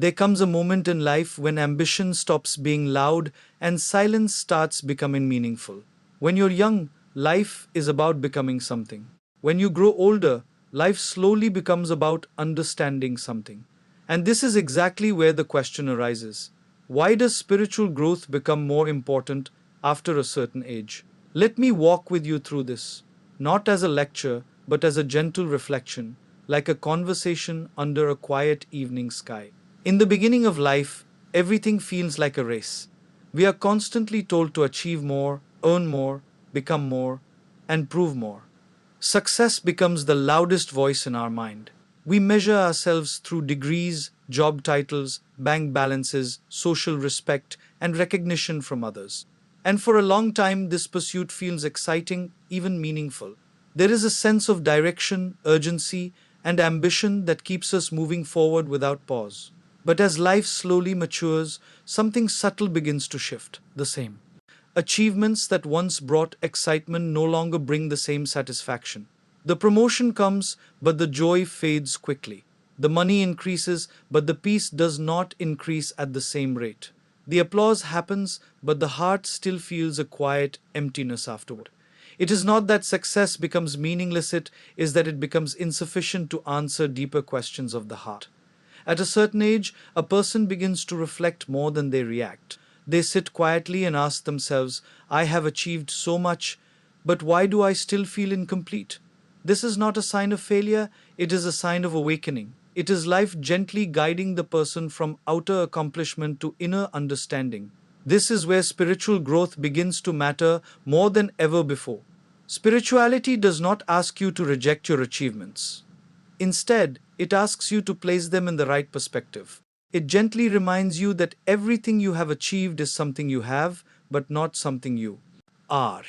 There comes a moment in life when ambition stops being loud and silence starts becoming meaningful. When you're young, life is about becoming something. When you grow older, life slowly becomes about understanding something. And this is exactly where the question arises. Why does spiritual growth become more important after a certain age? Let me walk with you through this, not as a lecture, but as a gentle reflection, like a conversation under a quiet evening sky. In the beginning of life, everything feels like a race. We are constantly told to achieve more, earn more, become more, and prove more. Success becomes the loudest voice in our mind. We measure ourselves through degrees, job titles, bank balances, social respect, and recognition from others. And for a long time, this pursuit feels exciting, even meaningful. There is a sense of direction, urgency, and ambition that keeps us moving forward without pause. But as life slowly matures, something subtle begins to shift. The same. Achievements that once brought excitement no longer bring the same satisfaction. The promotion comes, but the joy fades quickly. The money increases, but the peace does not increase at the same rate. The applause happens, but the heart still feels a quiet emptiness afterward. It is not that success becomes meaningless, it is that it becomes insufficient to answer deeper questions of the heart. At a certain age, a person begins to reflect more than they react. They sit quietly and ask themselves, I have achieved so much, but why do I still feel incomplete? This is not a sign of failure, it is a sign of awakening. It is life gently guiding the person from outer accomplishment to inner understanding. This is where spiritual growth begins to matter more than ever before. Spirituality does not ask you to reject your achievements. Instead, it asks you to place them in the right perspective. It gently reminds you that everything you have achieved is something you have, but not something you are.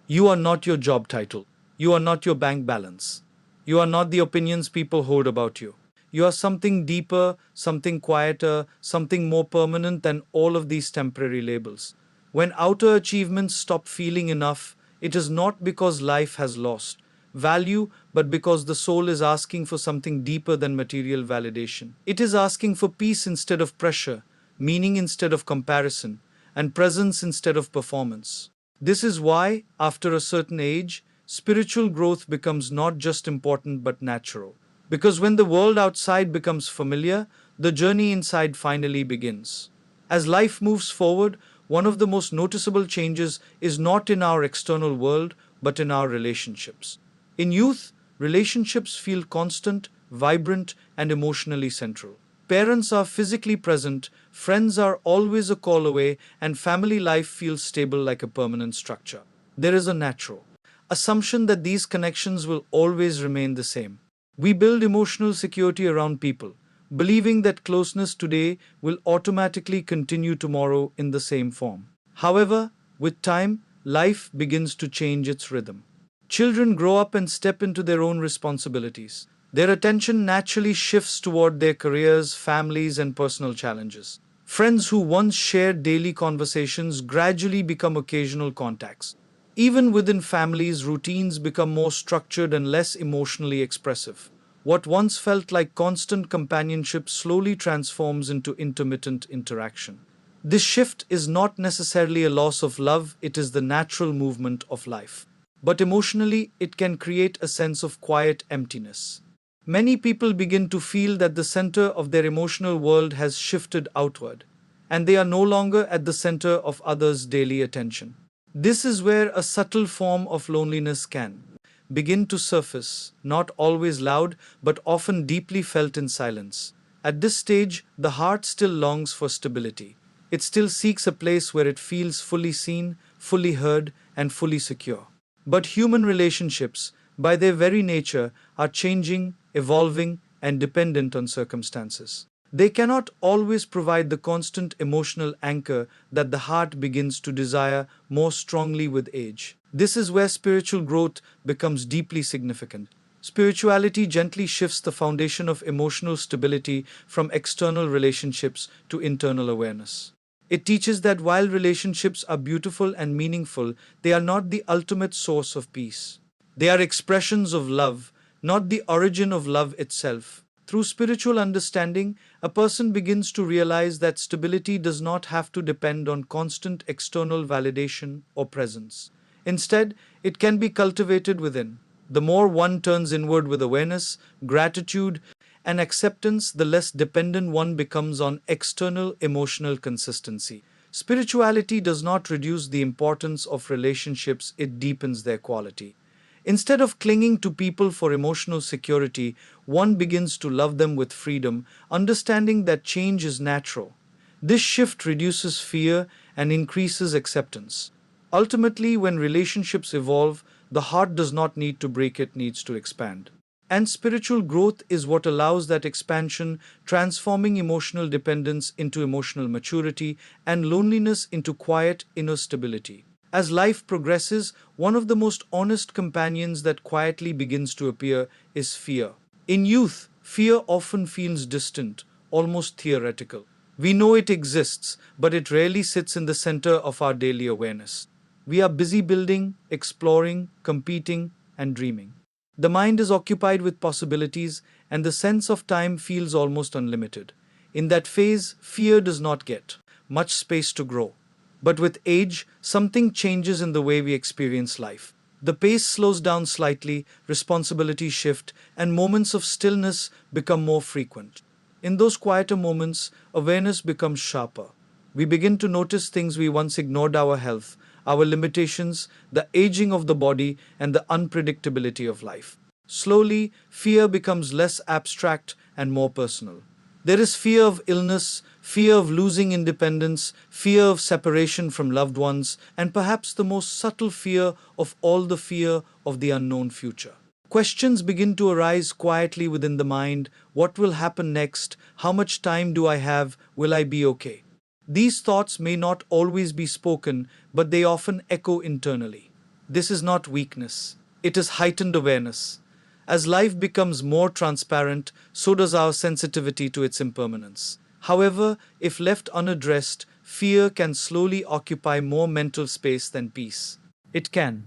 You are not your job title. You are not your bank balance. You are not the opinions people hold about you. You are something deeper, something quieter, something more permanent than all of these temporary labels. When outer achievements stop feeling enough, it is not because life has lost value, but because the soul is asking for something deeper than material validation. It is asking for peace instead of pressure, meaning instead of comparison, and presence instead of performance. This is why, after a certain age, spiritual growth becomes not just important but natural. Because when the world outside becomes familiar, the journey inside finally begins. As life moves forward, one of the most noticeable changes is not in our external world, but in our relationships. In youth, relationships feel constant, vibrant, and emotionally central. Parents are physically present, friends are always a call away, and family life feels stable like a permanent structure. There is a natural assumption that these connections will always remain the same. We build emotional security around people, believing that closeness today will automatically continue tomorrow in the same form. However, with time, life begins to change its rhythm. Children grow up and step into their own responsibilities. Their attention naturally shifts toward their careers, families, and personal challenges. Friends who once shared daily conversations gradually become occasional contacts. Even within families, routines become more structured and less emotionally expressive. What once felt like constant companionship slowly transforms into intermittent interaction. This shift is not necessarily a loss of love, it is the natural movement of life. But emotionally, it can create a sense of quiet emptiness. Many people begin to feel that the center of their emotional world has shifted outward, and they are no longer at the center of others' daily attention. This is where a subtle form of loneliness can begin to surface, not always loud, but often deeply felt in silence. At this stage, the heart still longs for stability. It still seeks a place where it feels fully seen, fully heard, and fully secure. But human relationships, by their very nature, are changing, evolving, and dependent on circumstances. They cannot always provide the constant emotional anchor that the heart begins to desire more strongly with age. This is where spiritual growth becomes deeply significant. Spirituality gently shifts the foundation of emotional stability from external relationships to internal awareness. It teaches that while relationships are beautiful and meaningful, they are not the ultimate source of peace. They are expressions of love, not the origin of love itself. Through spiritual understanding, a person begins to realize that stability does not have to depend on constant external validation or presence. Instead, it can be cultivated within. The more one turns inward with awareness, gratitude, and acceptance, the less dependent one becomes on external emotional consistency. Spirituality does not reduce the importance of relationships, it deepens their quality. Instead of clinging to people for emotional security, one begins to love them with freedom, understanding that change is natural. This shift reduces fear and increases acceptance. Ultimately, when relationships evolve, the heart does not need to break, it needs to expand. And spiritual growth is what allows that expansion, transforming emotional dependence into emotional maturity and loneliness into quiet inner stability. As life progresses, one of the most honest companions that quietly begins to appear is fear. In youth, fear often feels distant, almost theoretical. We know it exists, but it rarely sits in the center of our daily awareness. We are busy building, exploring, competing, and dreaming. The mind is occupied with possibilities, and the sense of time feels almost unlimited. In that phase, fear does not get much space to grow. But with age, something changes in the way we experience life. The pace slows down slightly, responsibilities shift, and moments of stillness become more frequent. In those quieter moments, awareness becomes sharper. We begin to notice things we once ignored: our health, our limitations, the aging of the body, and the unpredictability of life. Slowly, fear becomes less abstract and more personal. There is fear of illness, fear of losing independence, fear of separation from loved ones, and perhaps the most subtle fear of all, the fear of the unknown future. Questions begin to arise quietly within the mind: what will happen next? How much time do I have? Will I be okay? These thoughts may not always be spoken, but they often echo internally. This is not weakness, it is heightened awareness. As life becomes more transparent, so does our sensitivity to its impermanence. However, if left unaddressed, fear can slowly occupy more mental space than peace. It can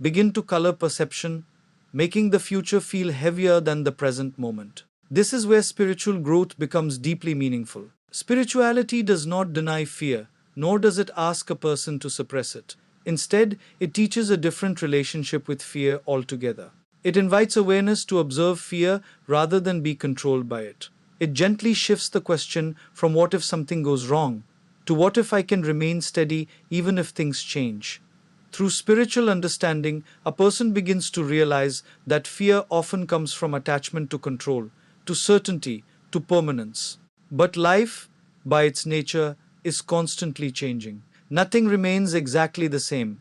begin to color perception, making the future feel heavier than the present moment. This is where spiritual growth becomes deeply meaningful. Spirituality does not deny fear, nor does it ask a person to suppress it. Instead, it teaches a different relationship with fear altogether. It invites awareness to observe fear rather than be controlled by it. It gently shifts the question from what if something goes wrong to what if I can remain steady even if things change. Through spiritual understanding, a person begins to realize that fear often comes from attachment to control, to certainty, to permanence. But life, by its nature, is constantly changing. Nothing remains exactly the same.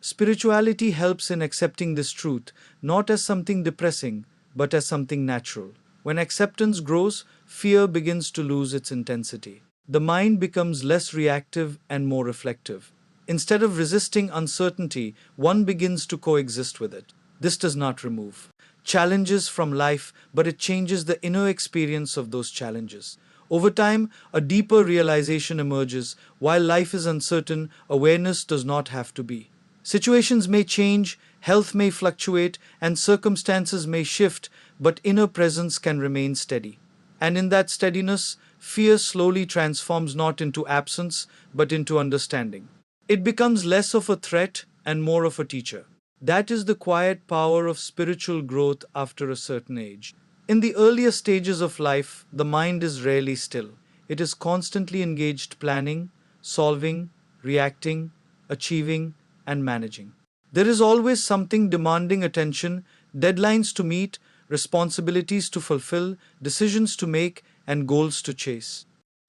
Spirituality helps in accepting this truth, not as something depressing, but as something natural. When acceptance grows, fear begins to lose its intensity. The mind becomes less reactive and more reflective. Instead of resisting uncertainty, one begins to coexist with it. This does not remove challenges from life, but it changes the inner experience of those challenges. Over time, a deeper realization emerges: while life is uncertain, awareness does not have to be. Situations may change, health may fluctuate, and circumstances may shift, but inner presence can remain steady. And in that steadiness, fear slowly transforms not into absence, but into understanding. It becomes less of a threat and more of a teacher. That is the quiet power of spiritual growth after a certain age. In the earlier stages of life, the mind is rarely still. It is constantly engaged, planning, solving, reacting, achieving, and managing. There is always something demanding attention: deadlines to meet, responsibilities to fulfill, decisions to make, and goals to chase.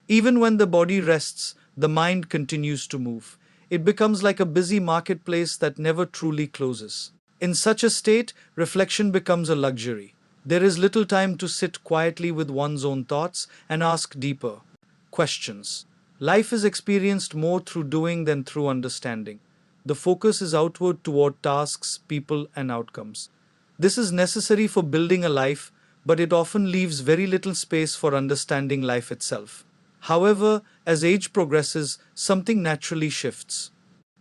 Even when the body rests, the mind continues to move. It becomes like a busy marketplace that never truly closes. In such a state, reflection becomes a luxury. There is little time to sit quietly with one's own thoughts and ask deeper questions. Life is experienced more through doing than through understanding. The focus is outward toward tasks, people, and outcomes. This is necessary for building a life, but it often leaves very little space for understanding life itself. However, as age progresses, something naturally shifts.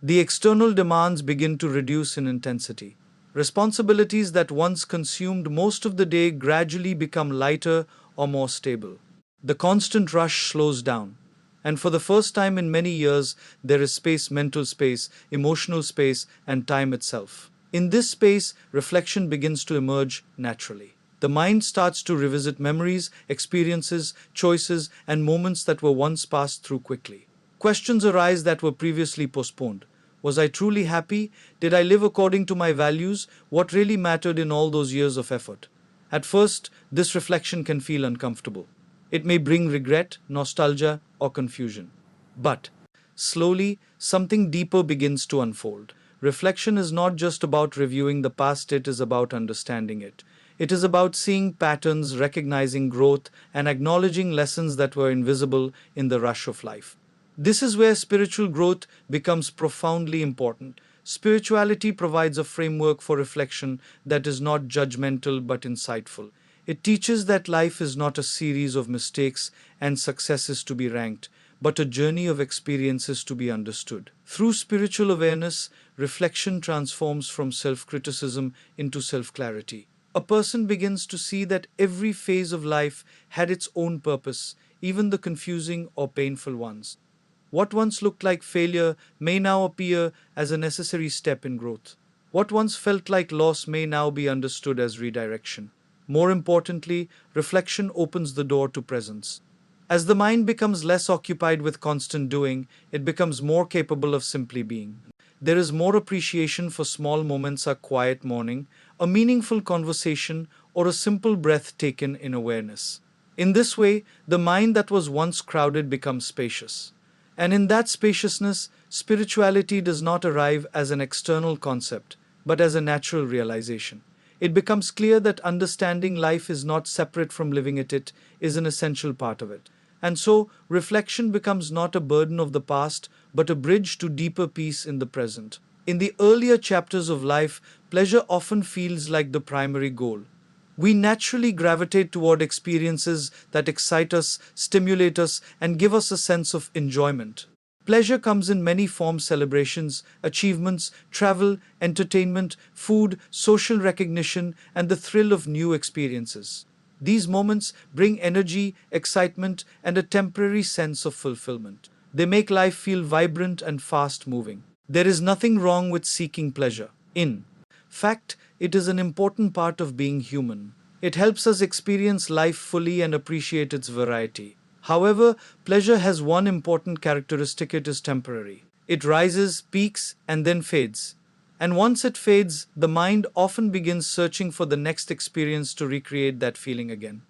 The external demands begin to reduce in intensity. Responsibilities that once consumed most of the day gradually become lighter, or more stable. The constant rush slows down. And for the first time in many years, there is space, mental space, emotional space, and time itself. In this space, reflection begins to emerge naturally. The mind starts to revisit memories, experiences, choices, and moments that were once passed through quickly. Questions arise that were previously postponed. Was I truly happy? Did I live according to my values? What really mattered in all those years of effort? At first, this reflection can feel uncomfortable. It may bring regret, nostalgia, or confusion. But slowly, something deeper begins to unfold. Reflection is not just about reviewing the past, it is about understanding it. It is about seeing patterns, recognizing growth, and acknowledging lessons that were invisible in the rush of life. This is where spiritual growth becomes profoundly important. Spirituality provides a framework for reflection that is not judgmental but insightful. It teaches that life is not a series of mistakes and successes to be ranked, but a journey of experiences to be understood. Through spiritual awareness, reflection transforms from self criticism into self clarity. A person begins to see that every phase of life had its own purpose, even the confusing or painful ones. What once looked like failure may now appear as a necessary step in growth. What once felt like loss may now be understood as redirection. More importantly, reflection opens the door to presence. As the mind becomes less occupied with constant doing, it becomes more capable of simply being. There is more appreciation for small moments, a quiet morning, a meaningful conversation, or a simple breath taken in awareness. In this way, the mind that was once crowded becomes spacious. And in that spaciousness, spirituality does not arrive as an external concept, but as a natural realization. It becomes clear that understanding life is not separate from living it, it is an essential part of it. And so, reflection becomes not a burden of the past, but a bridge to deeper peace in the present. In the earlier chapters of life, pleasure often feels like the primary goal. We naturally gravitate toward experiences that excite us, stimulate us, and give us a sense of enjoyment. Pleasure comes in many forms: celebrations, achievements, travel, entertainment, food, social recognition, and the thrill of new experiences. These moments bring energy, excitement, and a temporary sense of fulfillment. They make life feel vibrant and fast moving. There is nothing wrong with seeking pleasure. In fact, it is an important part of being human. It helps us experience life fully and appreciate its variety. However, pleasure has one important characteristic: it is temporary. It rises, peaks, and then fades. And once it fades, the mind often begins searching for the next experience to recreate that feeling again.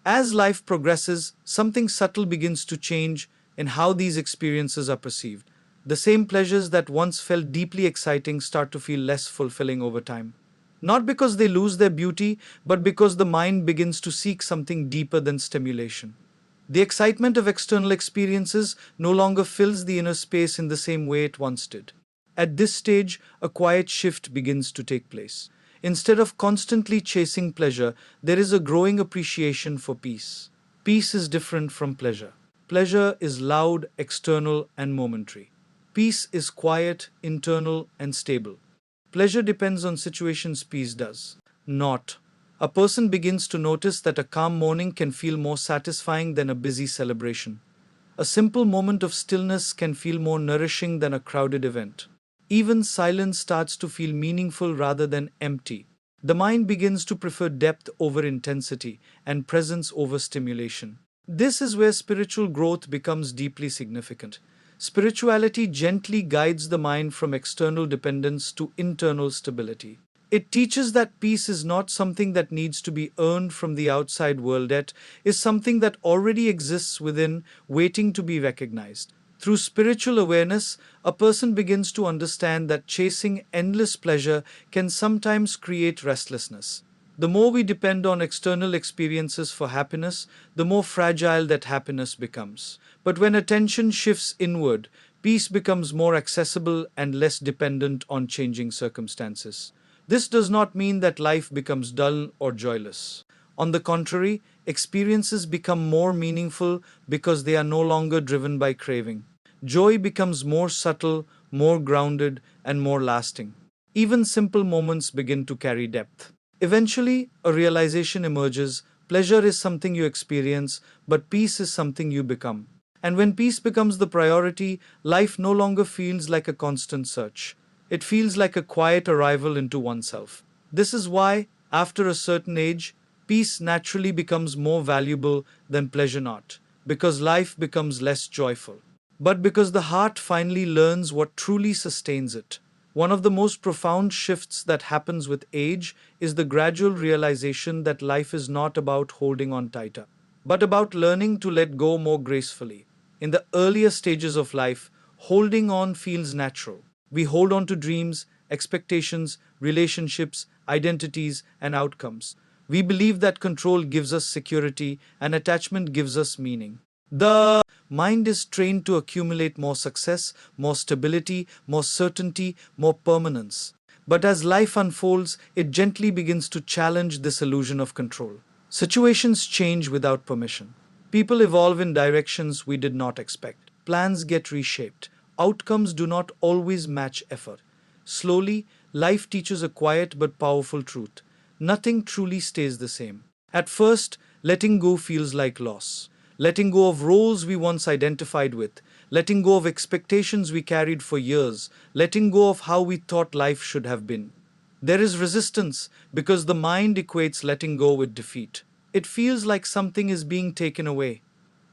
As life progresses, something subtle begins to change in how these experiences are perceived. The same pleasures that once felt deeply exciting start to feel less fulfilling over time. Not because they lose their beauty, but because the mind begins to seek something deeper than stimulation. The excitement of external experiences no longer fills the inner space in the same way it once did. At this stage, a quiet shift begins to take place. Instead of constantly chasing pleasure, there is a growing appreciation for peace. Peace is different from pleasure. Pleasure is loud, external, and momentary. Peace is quiet, internal, and stable. Pleasure depends on situations, peace does not. A person begins to notice that a calm morning can feel more satisfying than a busy celebration. A simple moment of stillness can feel more nourishing than a crowded event. Even silence starts to feel meaningful rather than empty. The mind begins to prefer depth over intensity and presence over stimulation. This is where spiritual growth becomes deeply significant. Spirituality gently guides the mind from external dependence to internal stability. It teaches that peace is not something that needs to be earned from the outside world, it is something that already exists within, waiting to be recognized. Through spiritual awareness, a person begins to understand that chasing endless pleasure can sometimes create restlessness. The more we depend on external experiences for happiness, the more fragile that happiness becomes. But when attention shifts inward, peace becomes more accessible and less dependent on changing circumstances. This does not mean that life becomes dull or joyless. On the contrary, experiences become more meaningful because they are no longer driven by craving. Joy becomes more subtle, more grounded, and more lasting. Even simple moments begin to carry depth. Eventually, a realization emerges: Pleasure is something you experience, but peace is something you become. And when peace becomes the priority, life no longer feels like a constant search. It feels like a quiet arrival into oneself. This is why, after a certain age, peace naturally becomes more valuable than pleasure not, because life becomes less joyful, but because the heart finally learns what truly sustains it. One of the most profound shifts that happens with age is the gradual realization that life is not about holding on tighter, but about learning to let go more gracefully. In the earlier stages of life, holding on feels natural. We hold on to dreams, expectations, relationships, identities, and outcomes. We believe that control gives us security and attachment gives us meaning. The mind is trained to accumulate more success, more stability, more certainty, more permanence. But as life unfolds, it gently begins to challenge this illusion of control. Situations change without permission. People evolve in directions we did not expect. Plans get reshaped. Outcomes do not always match effort. Slowly, life teaches a quiet but powerful truth. Nothing truly stays the same. At first, letting go feels like loss. Letting go of roles we once identified with, letting go of expectations we carried for years, letting go of how we thought life should have been. There is resistance because the mind equates letting go with defeat. It feels like something is being taken away.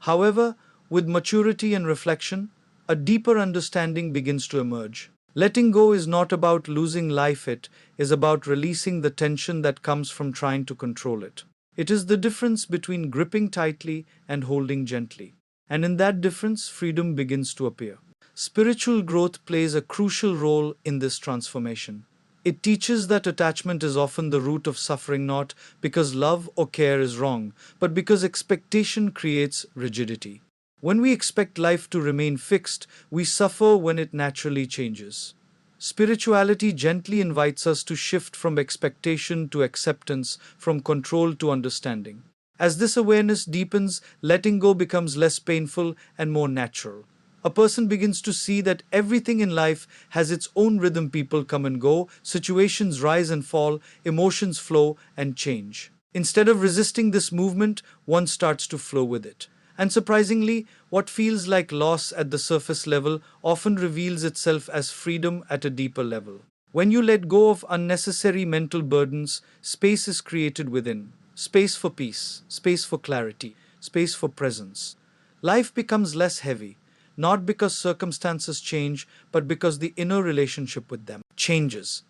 However, with maturity and reflection, a deeper understanding begins to emerge. Letting go is not about losing life, it is about releasing the tension that comes from trying to control it. It is the difference between gripping tightly and holding gently. And in that difference, freedom begins to appear. Spiritual growth plays a crucial role in this transformation. It teaches that attachment is often the root of suffering not because love or care is wrong, but because expectation creates rigidity. When we expect life to remain fixed, we suffer when it naturally changes. Spirituality gently invites us to shift from expectation to acceptance, from control to understanding. As this awareness deepens, letting go becomes less painful and more natural. A person begins to see that everything in life has its own rhythm. People come and go, situations rise and fall, emotions flow and change. Instead of resisting this movement, one starts to flow with it. And surprisingly, what feels like loss at the surface level often reveals itself as freedom at a deeper level. When you let go of unnecessary mental burdens, space is created within. Space for peace, space for clarity, space for presence. Life becomes less heavy, not because circumstances change, but because the inner relationship with them changes.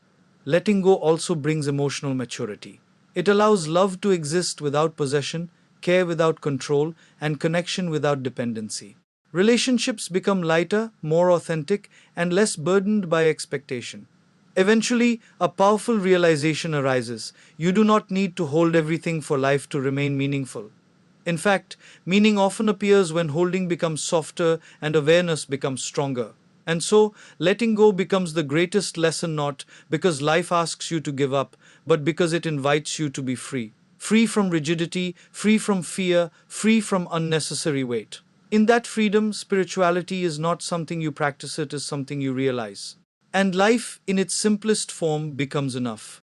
Letting go also brings emotional maturity. It allows love to exist without possession, care without control, and connection without dependency. Relationships become lighter, more authentic, and less burdened by expectation. Eventually, a powerful realization arises. You do not need to hold everything for life to remain meaningful. In fact, meaning often appears when holding becomes softer and awareness becomes stronger. And so, letting go becomes the greatest lesson not because life asks you to give up, but because it invites you to be free. Free from rigidity, free from fear, free from unnecessary weight. In that freedom, spirituality is not something you practice, it is something you realize. And life, in its simplest form, becomes enough.